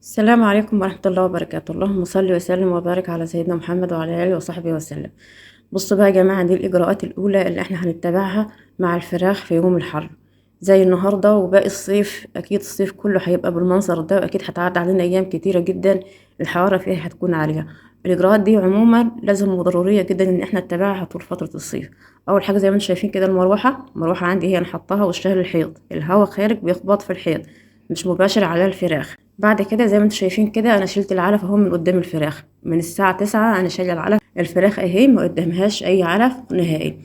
السلام عليكم ورحمة الله وبركاته. اللهم صل وسلم وبارك على سيدنا محمد وعلى آله وصحبه وسلم. بصوا بقى يا جماعة، دي الإجراءات الأولى اللي احنا هنتبعها مع الفراخ في يوم الحر زي النهاردة وباقي الصيف. أكيد الصيف كله هيبقى بالمنظر ده، وأكيد هتعدي علينا أيام كتيرة جدا الحرارة فيها هتكون عالية. الإجراءات دي عموما لازم وضرورية جدا إن احنا نتبعها طول فترة الصيف. أول حاجة زي ما انتم شايفين كده، المروحة عندي هي أنا حطاها وشها للحيط، الهواء خارج بيخبط في الحيط مش مباشر على الفراخ. بعد كده زي ما انتم شايفين كده، انا شلت العلف اهو من قدام الفراخ من الساعة 9. انا شايله العلف، الفراخ اهي ما قدامهاش اي علف نهائي.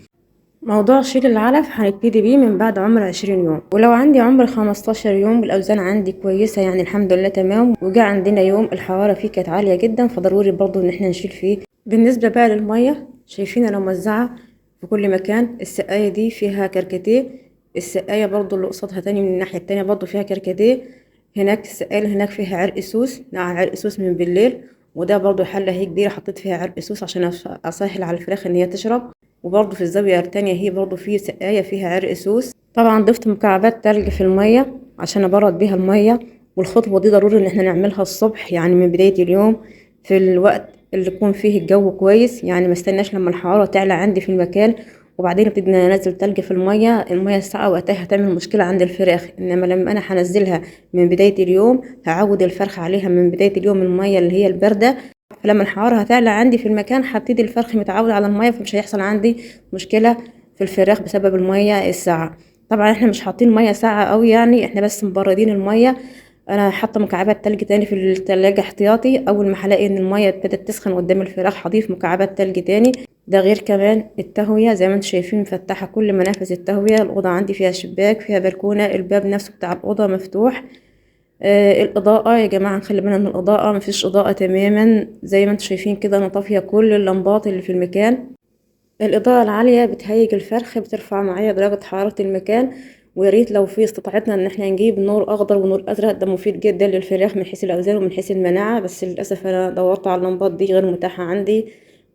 موضوع شيل العلف هنبتدي بيه من بعد عمر 20 يوم، ولو عندي عمر 15 يوم والاوزان عندي كويسة يعني الحمد لله تمام، وجا عندنا يوم الحرارة فيه كانت عالية جدا، فضروري برضو ان احنا نشيل فيه. بالنسبة بقى للمية، شايفين انا موزعة في كل مكان. السقاية دي فيها كركديه، السقاية برضو اللي قصادها تاني من الناحية التانية برضو فيها كركديه. هناك السقاية اللي هناك فيها عرق سوس، نقع عرق سوس من بالليل، وده برضو حلة هي كبيرة حطيت فيها عرق سوس عشان اسهل على الفراخ ان هي تشرب. وبرضو في الزاوية التانية هي برضو في سقاية فيها عرق سوس. طبعا ضفت مكعبات تلج في المية عشان ابرد بيها المية. والخطوة دي ضروري ان احنا نعملها الصبح، يعني من بداية اليوم في الوقت اللي يكون فيه الجو كويس، يعني ما استناش لما الحرارة تعلى عندي في المكان وبعدين ابتدي انزل تلج في المية الساقعة، وقتها هتعمل مشكلة عند الفراخ. انما لما انا هنزلها من بداية اليوم هعود الفرخ عليها من بداية اليوم المية اللي هي الباردة، فلما الحرارة هتعلى عندي في المكان هبتدي الفرخ متعود على المية، فمش هيحصل عندي مشكلة في الفراخ بسبب المية الساقعة. طبعا احنا مش حاطين مية ساقعة قوي، يعني احنا بس مبردين المية. انا حاطه مكعبات تلج تاني في التلاجة احتياطي، اول ما هلاقي ان المية ابتدت تسخن قدام الفراخ هضيف مكعبات تلج تاني. ده غير كمان التهوية، زي ما انتم شايفين مفتحة كل منافذ التهوية. الأوضة عندي فيها شباك، فيها بلكونة، الباب نفسه بتاع الأوضة مفتوح. الإضاءة يا جماعة نخلي بالنا من الإضاءة، مفيش إضاءة تماما. زي ما انتم شايفين كده أنا طافية كل اللمبات اللي في المكان. الإضاءة العالية بتهيج الفرخ، بترفع معايا درجة حرارة المكان. وياريت لو في استطاعتنا ان احنا نجيب نور اخضر ونور ازرق، ده مفيد جدا للفراخ من حيث الاوزان ومن حيث المناعة، بس للاسف انا دورت على اللمبات دي غير متاحة عندي،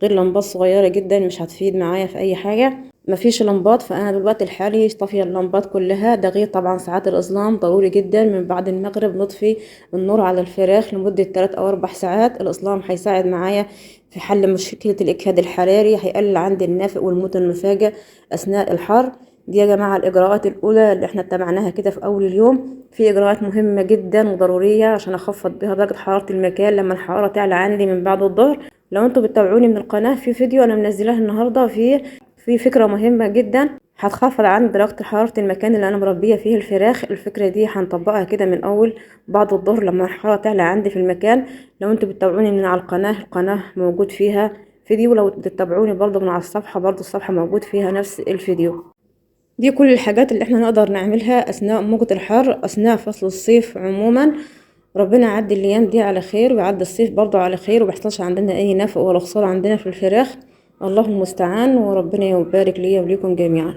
غير لمبات صغيرة جدا مش هتفيد معايا في اي حاجة. مفيش لمبات، فانا دلوقتي الحالي طافية اللمبات كلها. ده غير طبعا ساعات الاظلام ضروري جدا، من بعد المغرب نطفي النور على الفراخ لمدة 3 أو 4 ساعات. الاظلام هيساعد معايا في حل مشكلة الإجهاد الحراري، هيقلل عندي النافق والموت المفاجئ أثناء الحر. دي يا جماعة الإجراءات الأولى اللي احنا اتبعناها كده في أول اليوم. في إجراءات مهمة جدا وضرورية عشان أخفض بها درجة حرارة المكان لما الحرارة تعلى عندي من بعد الظهر. لو انتوا بتتابعوني من القناة، في فيديو أنا منزلاه النهاردة في فكرة مهمة جدا هتخفض عندي درجة حرارة المكان اللي أنا مربية فيه الفراخ. الفكرة دي هنطبقها كده من أول بعد الظهر لما الحرارة تعلى عندي في المكان. لو انتوا بتتابعوني من على القناة موجود فيها فيديو، لو بتتابعوني برضو من على الصفحة برضو الصفحة موجود فيها نفس الفيديو. دي كل الحاجات اللي احنا نقدر نعملها أثناء موجة الحر أثناء فصل الصيف عموما. ربنا يعدي الأيام دي على خير ويعدي الصيف برضو على خير، وميحصلش عندنا أي نفق ولا خسارة عندنا في الفراخ. الله المستعان، وربنا يبارك لي وليكم جميعا.